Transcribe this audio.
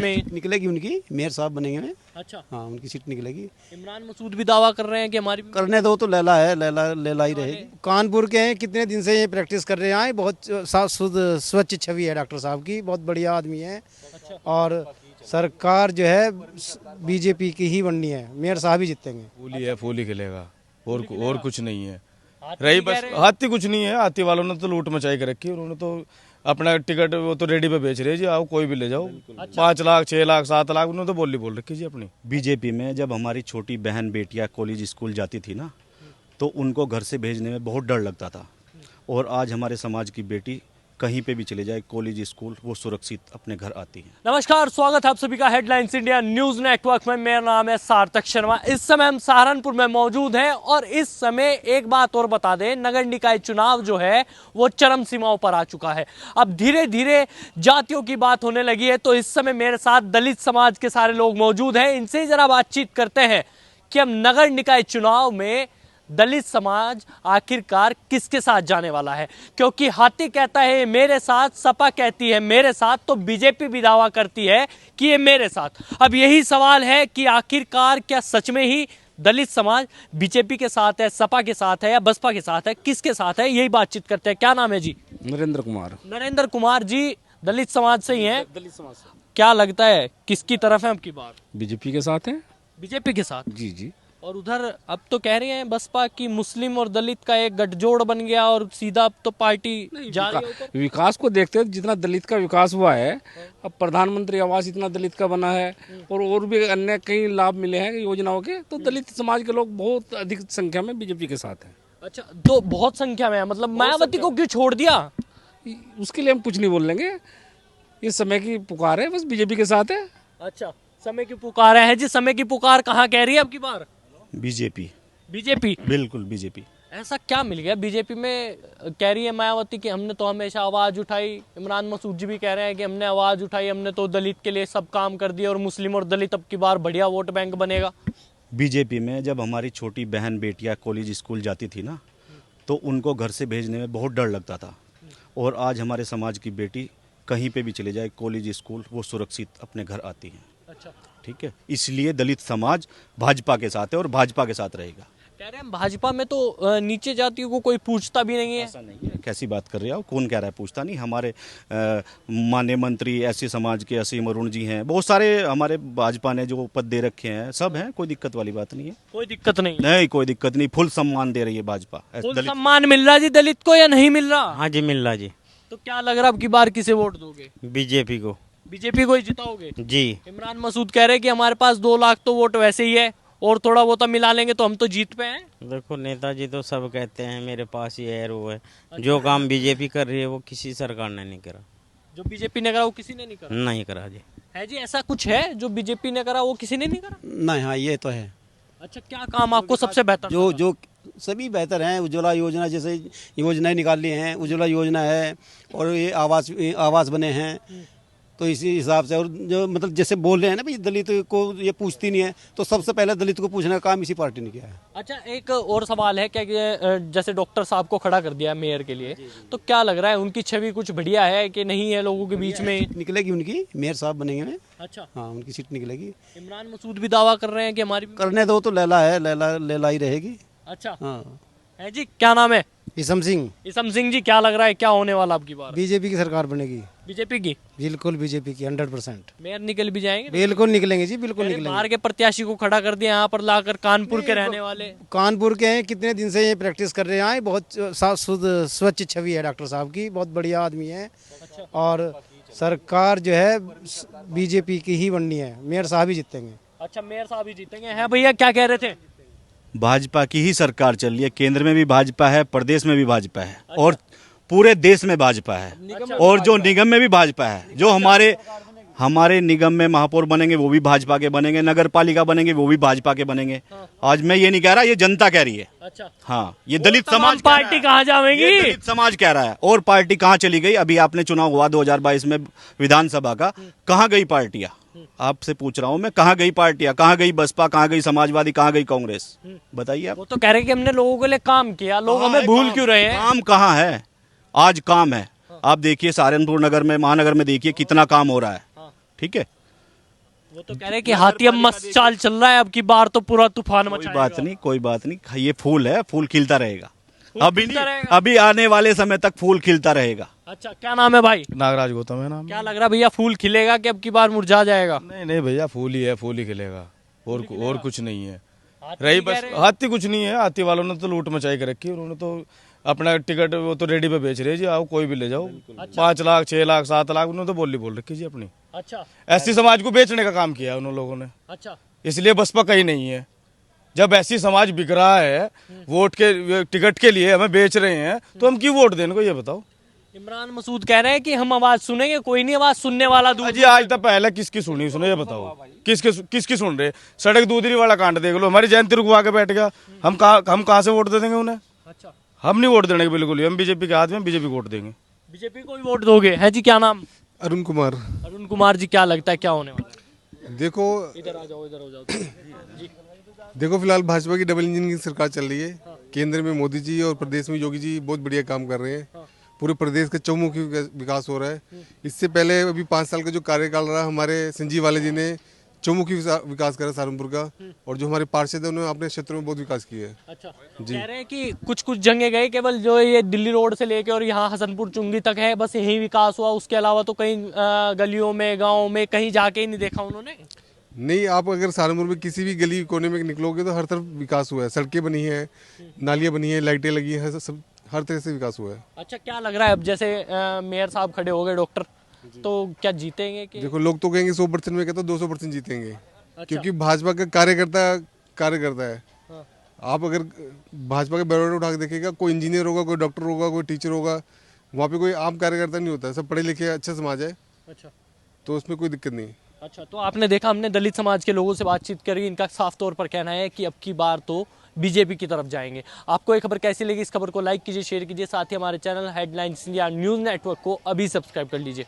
में निकलेगी उनकी, मेयर साहब बनेंगे में। अच्छा, हाँ, उनकी सीट निकलेगी। इमरान मसूद भी दावा कर रहे हैं कि हमारी करने दो तो लैला है, लैला ही रहेगी। कानपुर के हैं, कितने दिन से ये प्रैक्टिस कर रहे हैं। बहुत साफ शुद्ध स्वच्छ छवि है डॉक्टर साहब की, बहुत बढ़िया आदमी है। और सरकार जो है बीजेपी की ही बननी है, मेयर साहब ही जीतेंगे। फूल ही खिलेगा और कुछ नहीं है। रही बस हाथी कुछ नहीं है। हाथी वालों ने तो लूट मचाई कर रखी है। उन्होंने तो अपना टिकट वो तो रेडी पे बेच रहे जी, आओ कोई भी ले जाओ। 5 लाख 6 लाख 7 लाख उन्होंने तो बोल रखी जी अपनी। बीजेपी में जब हमारी छोटी बहन बेटियां कॉलेज स्कूल जाती थी ना, तो उनको घर से भेजने में बहुत डर लगता था। और आज हमारे समाज की बेटी कहीं पे भी चले जाए, कॉलेज स्कूल, वो सुरक्षित अपने घर आती है। नमस्कार, स्वागत है आप सभी का हेडलाइंस इंडिया न्यूज नेटवर्क में। मेरा नाम है सार्थक शर्मा। इस समय हम सहारनपुर में मौजूद हैं और इस समय एक बात और बता दें, नगर निकाय चुनाव जो है वो चरम सीमाओं पर आ चुका है। अब धीरे धीरे जातियों की बात होने लगी है। तो इस समय मेरे साथ दलित समाज के सारे लोग मौजूद हैं। इनसे जरा बातचीत करते हैं कि अब नगर निकाय चुनाव में दलित समाज आखिरकार किसके साथ जाने वाला है। क्योंकि हाथी कहता है मेरे साथ, सपा कहती है मेरे साथ, तो बीजेपी भी दावा करती है कि ये मेरे साथ। अब यही सवाल है कि आखिरकार क्या सच में ही दलित समाज बीजेपी के साथ है, सपा के साथ है या बसपा के साथ है, किसके साथ है, यही बातचीत करते हैं। क्या नाम है जी? नरेंद्र कुमार। नरेंद्र कुमार जी दलित समाज से ही हैं। दलित समाज से क्या लगता है किसकी तरफ है अब की बार? बीजेपी के साथ हैं। बीजेपी के साथ? जी जी। और उधर अब तो कह रहे हैं बसपा की मुस्लिम और दलित का एक गठजोड़ बन गया और सीधा अब तो पार्टी जा रही है ऊपर। विकास को देखते हैं, जितना दलित का विकास हुआ है, अब प्रधानमंत्री आवास इतना दलित का बना है और भी अन्य कई लाभ मिले हैं योजनाओं के, तो दलित समाज के लोग बहुत अधिक संख्या में बीजेपी के साथ हैं। अच्छा, तो बहुत संख्या में है, मतलब मायावती को क्यों छोड़ दिया? उसके लिए हम कुछ नहीं बोल लेंगे, ये समय की पुकार है, बस बीजेपी के साथ है। अच्छा, समय की पुकार है जी। समय की पुकार कहाँ कह रही है अब की बार? बीजेपी। बीजेपी? बिल्कुल बीजेपी। ऐसा क्या मिल गया बीजेपी में? कह रही है मायावती कि हमने तो हमेशा आवाज उठाई। इमरान मसूद जी भी कह रहे हैं कि हमने आवाज उठाई, हमने तो दलित के लिए सब काम कर दिया और मुस्लिम और दलित अब की बार बढ़िया वोट बैंक बनेगा। बीजेपी में जब हमारी छोटी बहन बेटियां कॉलेज स्कूल जाती थी ना, तो उनको घर से भेजने में बहुत डर लगता था। और आज हमारे समाज की बेटी कहीं पे भी चले जाए, कॉलेज स्कूल, वो सुरक्षित अपने घर आती है। अच्छा, ठीक है, इसलिए दलित समाज भाजपा के साथ है और भाजपा के साथ रहेगा। कह रहे हैं भाजपा में तो नीचे जातियों को कोई पूछता भी नहीं है। ऐसा नहीं है, कैसी बात कर रहे हो? कौन कह रहा है पूछता नहीं? हमारे माननीय मंत्री एससी समाज के असीम अरुण जी हैं, बहुत सारे हमारे भाजपा ने जो पद दे रखे हैं, सब हैं, कोई दिक्कत वाली बात नहीं है। कोई दिक्कत नहीं? नहीं, कोई दिक्कत नहीं, फुल सम्मान दे रही है भाजपा। फुल सम्मान मिल रहा जी दलित को या नहीं मिल रहा? हाँ जी, मिल रहा जी। तो क्या लग रहा है अब की बार किसे वोट दोगे? बीजेपी को। बीजेपी को ही जिताओगे जी। इमरान मसूद कह रहे हैं कि हमारे पास 2 लाख तो वोट वैसे ही है और थोड़ा बहुत मिला लेंगे तो हम तो जीत पे हैं। देखो, नेताजी तो सब कहते हैं मेरे पास ये है वो है। जो काम बीजेपी कर रही है वो किसी सरकार ने नहीं करा। जो बीजेपी ने करा वो किसी ने नहीं करा? नहीं करा जी। है जी, ऐसा कुछ है जो बीजेपी ने करा वो किसी ने नहीं करा? नहीं, हाँ, ये तो है। अच्छा, क्या काम आपको सबसे बेहतर जो सभी बेहतर हैं। उज्ज्वला योजना जैसे योजनाएं निकाल ली हैं, उज्ज्वला योजना है और ये आवास बने हैं, तो इसी हिसाब से। और जो मतलब जैसे बोल रहे हैं ना भाई, दलित को ये पूछती नहीं है, तो सबसे पहले दलित को पूछने का काम इसी पार्टी ने किया है। अच्छा, एक और सवाल है क्या कि जैसे डॉक्टर साहब को खड़ा कर दिया मेयर के लिए, तो क्या लग रहा है उनकी छवि कुछ बढ़िया है कि नहीं है लोगों के बीच में? निकलेगी उनकी, मेयर साहब बनेंगे में। अच्छा, हाँ, उनकी सीट निकलेगी। इमरान मसूद भी दावा कर रहे हैं कि हमारी करने दो तो लैला है, लैला ही रहेगी। अच्छा, हाँ। है जी, क्या नाम है? इसम सिंह। इसम सिंह जी, क्या लग रहा है क्या होने वाला अब की बार? बीजेपी की सरकार बनेगी। बीजेपी की? बिल्कुल बीजेपी की 100%। मेयर निकल भी जाएंगे? बिल्कुल निकलेंगे जी, बिल्कुल अरे निकलेंगे। बाहर के प्रत्याशी को खड़ा कर दिया यहाँ पर लाकर, कानपुर के रहने वाले। कानपुर के हैं, कितने दिन से ये प्रैक्टिस कर रहे हैं। बहुत साफ शुद्ध स्वच्छ छवि है डॉक्टर साहब की, बहुत बढ़िया आदमी है। और सरकार जो है बीजेपी की ही बननी है, मेयर साहब ही जीतेंगे। अच्छा, मेयर साहब ही जीतेंगे। हैं भैया, क्या कह रहे थे? भाजपा की ही सरकार चल रही है, केंद्र में भी भाजपा है, प्रदेश में भी भाजपा है, और पूरे देश में भाजपा है। और जो निगम में भी भाजपा है, जो हमारे निगम में महापौर बनेंगे वो भी भाजपा के बनेंगे, नगर पालिका बनेंगे वो भी भाजपा के बनेंगे। आज मैं ये नहीं कह रहा, ये जनता कह रही है। अच्छा, हाँ, ये दलित समाज पार्टी कहाँ जाएगी? ये दलित समाज कह रहा है। और पार्टी कहाँ चली गई? अभी आपने चुनाव हुआ 2022 में विधानसभा का, कहाँ गई पार्टियां? आपसे पूछ रहा हूँ मैं, कहाँ गई पार्टियां? कहाँ गई बसपा, कहाँ गई समाजवादी, कहाँ गई कांग्रेस? बताइए आप। वो तो कह रहे कि हमने लोगों के लिए काम किया, लोग हमें भूल क्यों रहे हैं? काम कहाँ है? आज काम है। आप देखिए सहारनपुर नगर में, महानगर में देखिए कितना काम हो रहा है। ठीक है, वो तो कह रहे हैं कि हाथी मस्त चाल चल रहा है, अब की बार तो पूरा तूफान कोई मचाएगा। बात नहीं, कोई बात नहीं, ये फूल है, फूल खिलता रहेगा। फूल अभी खिलता नहीं, रहेगा। अभी आने वाले समय तक फूल खिलता रहेगा। अच्छा, क्या नाम है भाई? नागराज गौतम है नाम। क्या लग रहा है भैया, फूल खिलेगा कि अब की बार मुरझा जाएगा? नहीं नहीं भैया, फूल ही है, फूल ही खिलेगा, और कुछ नहीं है। हाथी रही भी कह बस रहे हैं। हाथी कुछ नहीं है, हाथी वालों ने तो लूट मचाई कर रखी है। उन्होंने तो अपना टिकट वो तो रेडी पे बेच रहे जी, आओ कोई भी ले जाओ। 5 लाख 6 लाख 7 लाख उन्होंने तो बोल रखी जी अपनी। अच्छा ऐसी समाज को बेचने का काम किया उन लोगों ने, अच्छा, इसलिए बसपा कहीं नहीं है। जब ऐसी समाज बिक रहा है, वोट के टिकट के लिए हमें बेच रहे हैं, तो हम क्यों वोट दें इनको, ये बताओ। इमरान मसूद कह रहे हैं कि हम आवाज सुनेंगे, कोई नहीं आवाज सुनने वाला दूर। जी आज तक पहले किसकी सुनी, सुनो ये बताओ, किसकी सुन रहे। सड़क दूधरी वाला कांड देख लो, हमारी जयंती रुकवा के बैठ गया। हम कहाँ से वोट दे देंगे उन्हें? अच्छा, हम नहीं वोट देंगे बिल्कुल ही, हम बीजेपी के हाथ में, बीजेपी को वोट देंगे। बीजेपी को ही वोट दोगे? है जी, क्या नाम? अरुण कुमार। अरुण कुमार जी, क्या लगता है क्या होने वाला है? देखो इधर आ जाओ, इधर हो जाओ। देखो फिलहाल भाजपा की डबल इंजन की सरकार चल रही है। केंद्र में मोदी जी और प्रदेश में योगी जी बहुत बढ़िया काम कर रहे हैं। पूरे प्रदेश का चौमुखी विकास हो रहा है। इससे पहले अभी 5 साल का जो कार्यकाल रहा, हमारे संजीव वाले जी ने चौमुखी विकास करा सहारनपुर का, और जो हमारे पार्षद है उन्होंने अपने क्षेत्र में बहुत विकास किया है। अच्छा, जी। कह रहे हैं कि कुछ कुछ जगह गए, केवल जो ये दिल्ली रोड से लेके और यहाँ हसनपुर चुंगी तक है, बस यही विकास हुआ, उसके अलावा तो कहीं गलियों में गाँव में कहीं जाके ही नहीं देखा उन्होंने। नहीं, आप अगर सहारनपुर में किसी भी गली कोने में निकलोगे तो हर तरफ विकास हुआ है। सड़कें बनी है, नालियाँ बनी है, लाइटें लगी हैं, सब हर तरह से विकास हुआ है। अच्छा, क्या लग रहा है अब जैसे मेयर साहब खड़े हो गए डॉक्टर, तो क्या जीतेंगे कि? देखो लोग तो कहेंगे 100%, में कहता 200% जीतेंगे। अच्छा। क्योंकि भाजपा का कार्यकर्ता कार्य करता है। हाँ। आप अगर भाजपा के बैनर उठा के देखिएगा, कोई इंजीनियर होगा, कोई डॉक्टर होगा, कोई टीचर होगा, वहाँ पे कोई आम कार्यकर्ता नहीं होता है। सब पढ़े लिखे अच्छा समाज है, अच्छा तो उसमें कोई दिक्कत नहीं। अच्छा, तो आपने देखा, हमने दलित समाज के लोगों से बातचीत करी, इनका साफ तौर पर कहना है कि अब की बार तो बीजेपी की तरफ जाएंगे। आपको ये खबर कैसी लगी? इस खबर को लाइक कीजिए, शेयर कीजिए, साथ ही हमारे channel headlines India news network को अभी सब्सक्राइब कर लीजिए।